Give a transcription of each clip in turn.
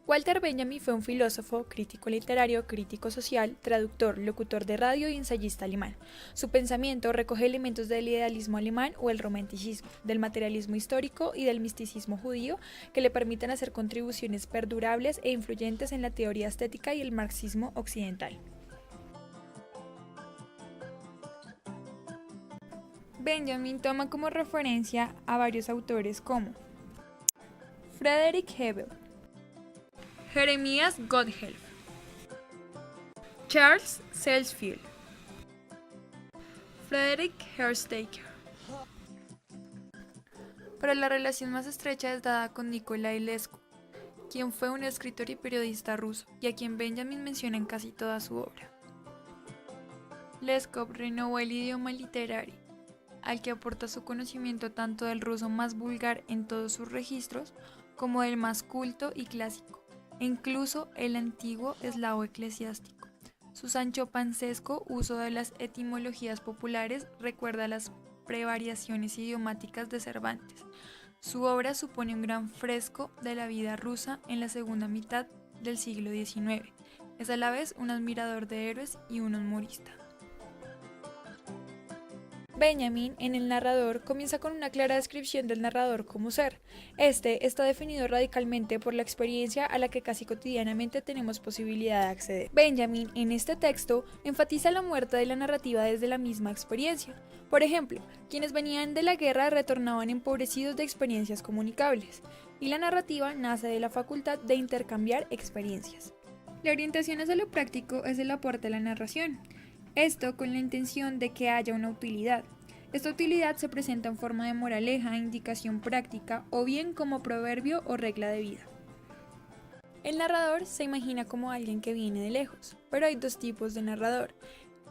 Walter Benjamin fue un filósofo, crítico literario, crítico social, traductor, locutor de radio y ensayista alemán. Su pensamiento recoge elementos del idealismo alemán o el romanticismo, del materialismo histórico y del misticismo judío que le permiten hacer contribuciones perdurables e influyentes en la teoría estética y el marxismo occidental. Benjamin toma como referencia a varios autores como Friedrich Hebel, Jeremías Gotthelf, Charles Selsfield, Friedrich Herstecker. Pero la relación más estrecha es dada con Nikolai Leskov, quien fue un escritor y periodista ruso y a quien Benjamin menciona en casi toda su obra. Leskov renovó el idioma literario, al que aporta su conocimiento tanto del ruso más vulgar en todos sus registros como del más culto y clásico, e incluso el antiguo eslavo eclesiástico. Su sanchopancesco uso de las etimologías populares recuerda las prevariaciones idiomáticas de Cervantes. Su obra supone un gran fresco de la vida rusa en la segunda mitad del siglo XIX. Es a la vez un admirador de héroes y un humorista. Benjamin, en El narrador, comienza con una clara descripción del narrador como ser. Este está definido radicalmente por la experiencia a la que casi cotidianamente tenemos posibilidad de acceder. Benjamin, en este texto, enfatiza la muerte de la narrativa desde la misma experiencia. Por ejemplo, quienes venían de la guerra retornaban empobrecidos de experiencias comunicables, y la narrativa nace de la facultad de intercambiar experiencias. La orientación hacia lo práctico es el aporte de la narración. Esto con la intención de que haya una utilidad. Esta utilidad se presenta en forma de moraleja, indicación práctica o bien como proverbio o regla de vida. El narrador se imagina como alguien que viene de lejos, pero hay dos tipos de narrador.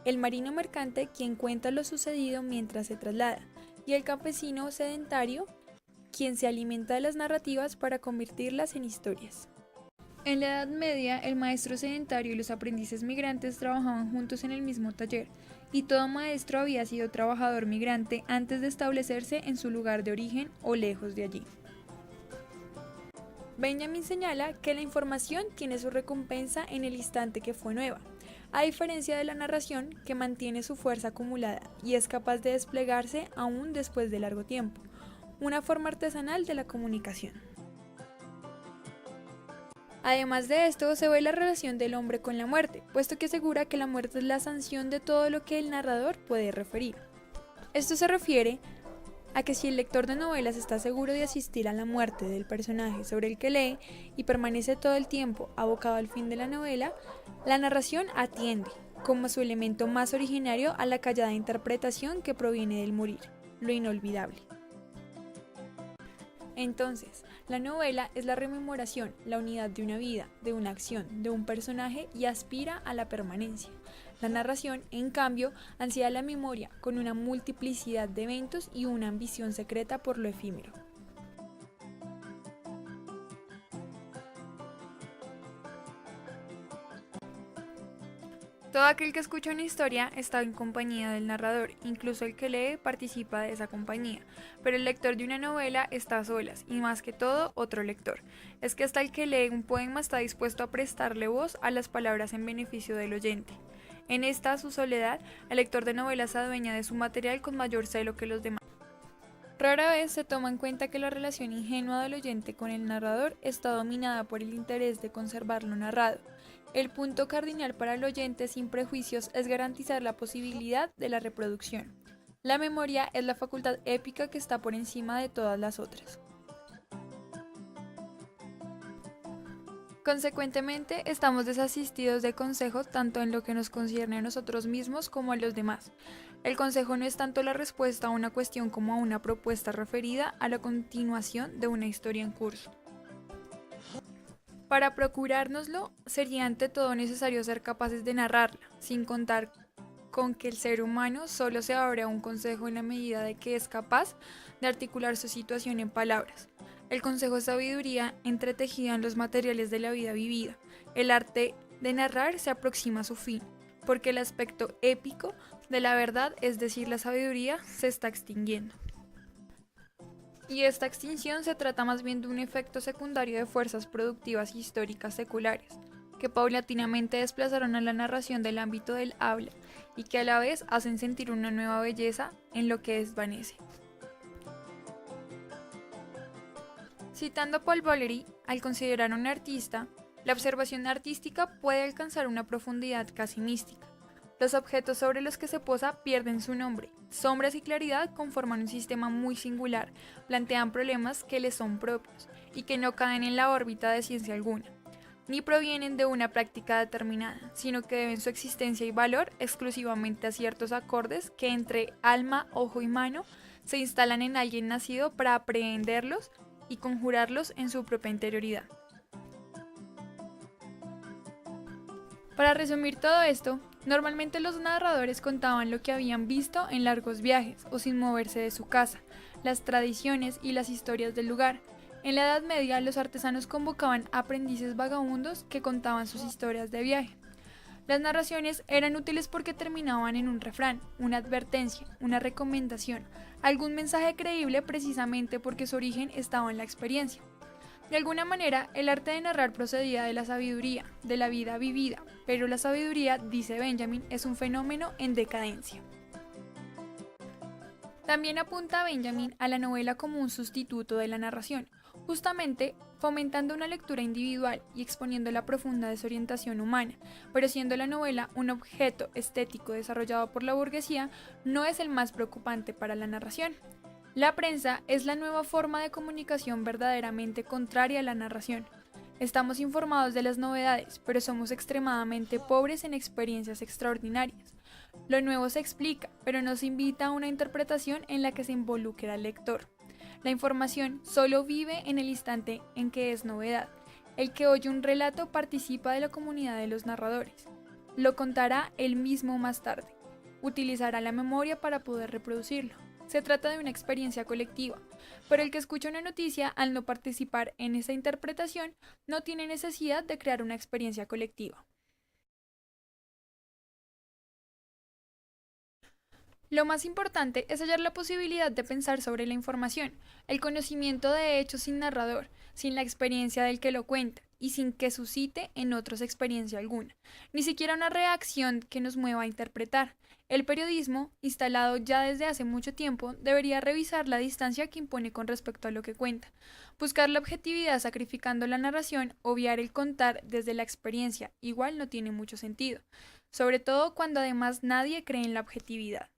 El marino mercante, quien cuenta lo sucedido mientras se traslada, y el campesino sedentario, quien se alimenta de las narrativas para convertirlas en historias. En la Edad Media, el maestro sedentario y los aprendices migrantes trabajaban juntos en el mismo taller, y todo maestro había sido trabajador migrante antes de establecerse en su lugar de origen o lejos de allí. Benjamin señala que la información tiene su recompensa en el instante que fue nueva, a diferencia de la narración que mantiene su fuerza acumulada y es capaz de desplegarse aún después de largo tiempo, una forma artesanal de la comunicación. Además de esto, se ve la relación del hombre con la muerte, puesto que asegura que la muerte es la sanción de todo lo que el narrador puede referir. Esto se refiere a que si el lector de novelas está seguro de asistir a la muerte del personaje sobre el que lee y permanece todo el tiempo abocado al fin de la novela, la narración atiende, como su elemento más originario, a la callada interpretación que proviene del morir, lo inolvidable. Entonces, la novela es la rememoración, la unidad de una vida, de una acción, de un personaje y aspira a la permanencia. La narración, en cambio, ansía la memoria con una multiplicidad de eventos y una ambición secreta por lo efímero. Todo aquel que escucha una historia está en compañía del narrador, incluso el que lee participa de esa compañía, pero el lector de una novela está a solas, y más que todo, otro lector. Es que hasta el que lee un poema está dispuesto a prestarle voz a las palabras en beneficio del oyente. En esta, su soledad, el lector de novelas se adueña de su material con mayor celo que los demás. Rara vez se toma en cuenta que la relación ingenua del oyente con el narrador está dominada por el interés de conservar lo narrado. El punto cardinal para el oyente sin prejuicios es garantizar la posibilidad de la reproducción. La memoria es la facultad épica que está por encima de todas las otras. Consecuentemente, estamos desasistidos de consejos tanto en lo que nos concierne a nosotros mismos como a los demás. El consejo no es tanto la respuesta a una cuestión como a una propuesta referida a la continuación de una historia en curso. Para procurárnoslo, sería ante todo necesario ser capaces de narrarla, sin contar con que el ser humano solo se abre a un consejo en la medida de que es capaz de articular su situación en palabras. El consejo es sabiduría entretejida en los materiales de la vida vivida. El arte de narrar se aproxima a su fin, porque el aspecto épico de la verdad, es decir, la sabiduría, se está extinguiendo. y esta extinción se trata más bien de un efecto secundario de fuerzas productivas históricas seculares, que paulatinamente desplazaron a la narración del ámbito del habla y que a la vez hacen sentir una nueva belleza en lo que desvanece. Citando a Paul Valéry, al considerar a un artista, la observación artística puede alcanzar una profundidad casi mística. Los objetos sobre los que se posa pierden su nombre. Sombras y claridad conforman un sistema muy singular, plantean problemas que les son propios y que no caen en la órbita de ciencia alguna, ni provienen de una práctica determinada, sino que deben su existencia y valor exclusivamente a ciertos acordes que entre alma, ojo y mano se instalan en alguien nacido para aprehenderlos y conjurarlos en su propia interioridad. Para resumir todo esto, normalmente los narradores contaban lo que habían visto en largos viajes o sin moverse de su casa, las tradiciones y las historias del lugar. En la Edad Media, los artesanos convocaban aprendices vagabundos que contaban sus historias de viaje. Las narraciones eran útiles porque terminaban en un refrán, una advertencia, una recomendación, algún mensaje creíble precisamente porque su origen estaba en la experiencia. De alguna manera, el arte de narrar procedía de la sabiduría, de la vida vivida, pero la sabiduría, dice Benjamin, es un fenómeno en decadencia. También apunta Benjamin a la novela como un sustituto de la narración, justamente fomentando una lectura individual y exponiendo la profunda desorientación humana, pero siendo la novela un objeto estético desarrollado por la burguesía, no es el más preocupante para la narración. La prensa es la nueva forma de comunicación verdaderamente contraria a la narración. Estamos informados de las novedades, pero somos extremadamente pobres en experiencias extraordinarias. Lo nuevo se explica, pero nos invita a una interpretación en la que se involucre al lector. La información solo vive en el instante en que es novedad. El que oye un relato participa de la comunidad de los narradores. Lo contará él mismo más tarde. Utilizará la memoria para poder reproducirlo. Se trata de una experiencia colectiva, pero el que escucha una noticia al no participar en esa interpretación no tiene necesidad de crear una experiencia colectiva. Lo más importante es hallar la posibilidad de pensar sobre la información, el conocimiento de hechos sin narrador, sin la experiencia del que lo cuenta y sin que suscite en otros experiencia alguna, ni siquiera una reacción que nos mueva a interpretar. El periodismo, instalado ya desde hace mucho tiempo, debería revisar la distancia que impone con respecto a lo que cuenta, buscar la objetividad sacrificando la narración, obviar el contar desde la experiencia, igual no tiene mucho sentido, sobre todo cuando además nadie cree en la objetividad.